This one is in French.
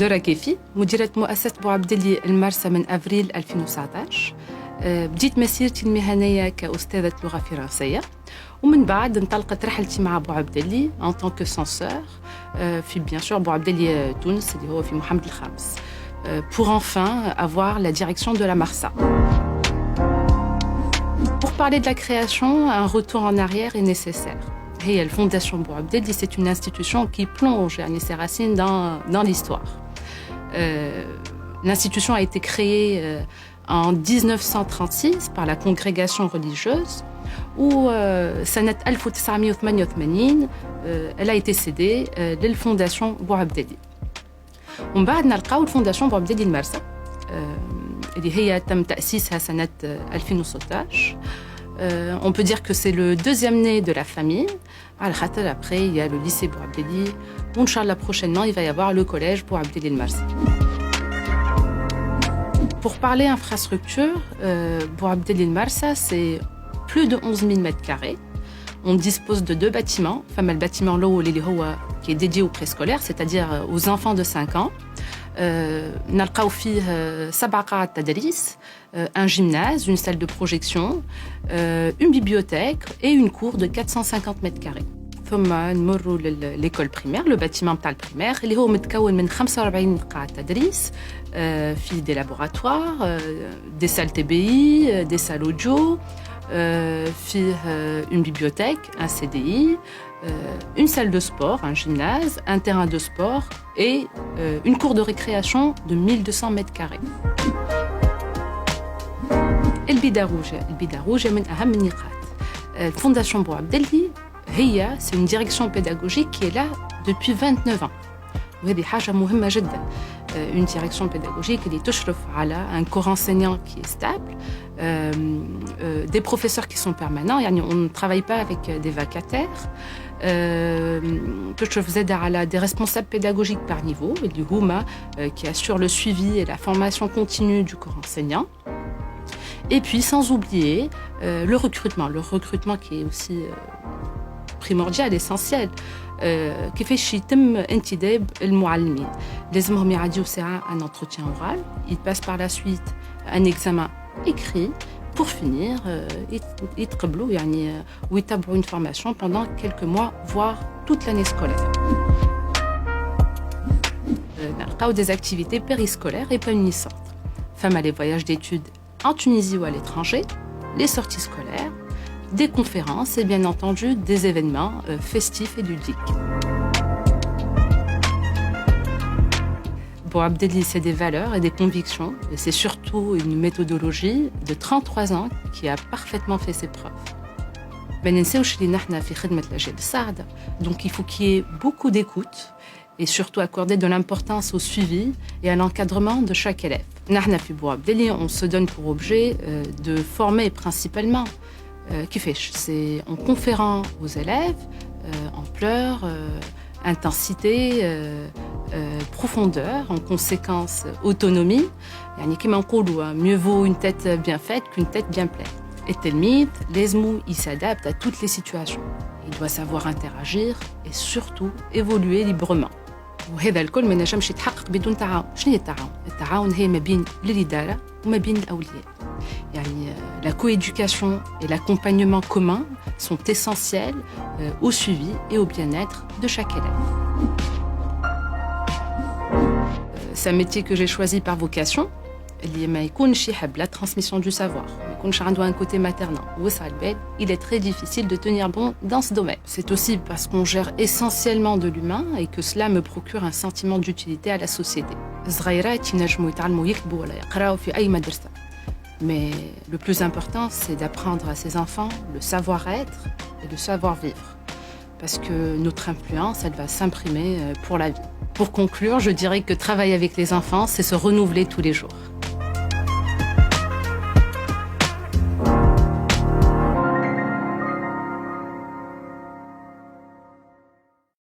دورة كيفي مديرة مؤسسة بوعبدلي المرسى من أفريل 2019. بديت مسيرتي المهنية كأستاذة لغة فرنسية ومن بعد انطلقت رحلتي مع بوعبدلي en tant que censeur في bien sûr بوعبدلي تونس اللي هو في محمد الخامس pour enfin avoir la direction de la MARSA. Pour parler de la création, un retour en arrière est nécessaire. Et la Fondation Bouabdeli, c'est une institution qui plonge ses racines dans l'histoire. L'institution a été créée en 1936 par la congrégation religieuse où, سنة 1988, elle a été cédée à la Fondation Bouabdeli. ومن بعد نلقاو الفونداسيون بوعبدلي المرسى اللي هي تم تأسيسها سنة 2016. On peut dire que c'est le deuxième né de la famille. Après, il y a le lycée Bouabdeli. Inch'Allah, prochainement, il va y avoir le collège Bouabdeli el-Marsi. Pour parler infrastructure, Bouabdeli el-Marsa, c'est plus de 11 000 mètres carrés. On dispose de 2 bâtiments. Le bâtiment qui est dédié aux préscolaires, c'est-à-dire aux enfants de 5 ans. نلقاو فيه 7 قاعات تدريس, un gymnase, une salle de projection, une bibliothèque et une cour de 450 mètres carrés. ثم نمروا l'école primaire, le bâtiment بتاع البريمير اللي هو متكون من 45 قاعة تدريس, فيه des laboratoires, des salles TBI, des salles audio, فيه une bibliothèque, un CDI, une salle de sport, un gymnase, un terrain de sport et une cour de récréation de 1200 mètres carrés. البيدة روجة من أهم النقاط. Fondation Bouabdeli, c'est une direction pédagogique qui est là depuis 29 ans. وهذه حاجة مهمة جدا. Une direction pédagogique qui تشرف على un corps enseignant qui est stable, des professeurs qui sont permanents, on ne travaille pas avec des vacataires. تشرف زاد على des responsables pédagogiques par niveau, qui assurent le suivi et la formation continue du corps enseignant. Et puis sans oublier le recrutement qui est aussi primordial, essentiel. كيفاش يتم انتداب المعلمين لازمهم يعديوا ساعة un entretien oral, ils passent par la suite un examen écrit pour finir يتقبلوا ويتابعوا une formation pendant quelques mois voire toute l'année scolaire. نلقاو des activités périscolaires épanouissantes. Les voyages d'études en Tunisie ou à l'étranger, les sorties scolaires, des conférences et bien entendu des événements festifs et ludiques. Bouabdeli, c'est des valeurs et des convictions et c'est surtout une méthodologie de 33 ans qui a parfaitement fait ses preuves. Donc il faut qu'il y ait beaucoup d'écoute et surtout accorder de l'importance au suivi et à l'encadrement de chaque élève. On se donne pour objet de former principalement c'est en conférant aux élèves ampleur, intensité, profondeur, en conséquence autonomie. Mieux vaut une tête bien faite qu'une tête bien pleine. Et Telmid, l'ESMO, il s'adapte à toutes les situations. Il doit savoir interagir et surtout évoluer librement. وهذا الكل ما نجمش يتحقق بدون تعاون. شنو هي التعاون؟ التعاون هي ما بين الإدارة وما بين الأولياء. La coéducation et l'accompagnement commun sont essentiels au suivi et au bien-être de chaque élève. C'est un métier que j'ai choisi par vocation. La transmission du savoir. Un côté maternant. Il est très difficile de tenir bon dans ce domaine. C'est aussi parce qu'on gère essentiellement de l'humain et que cela me procure un sentiment d'utilité à la société. Mais le plus important, c'est d'apprendre à ses enfants le savoir-être et le savoir-vivre. Parce que notre influence, elle va s'imprimer pour la vie. Pour conclure, je dirais que travailler avec les enfants, c'est se renouveler tous les jours.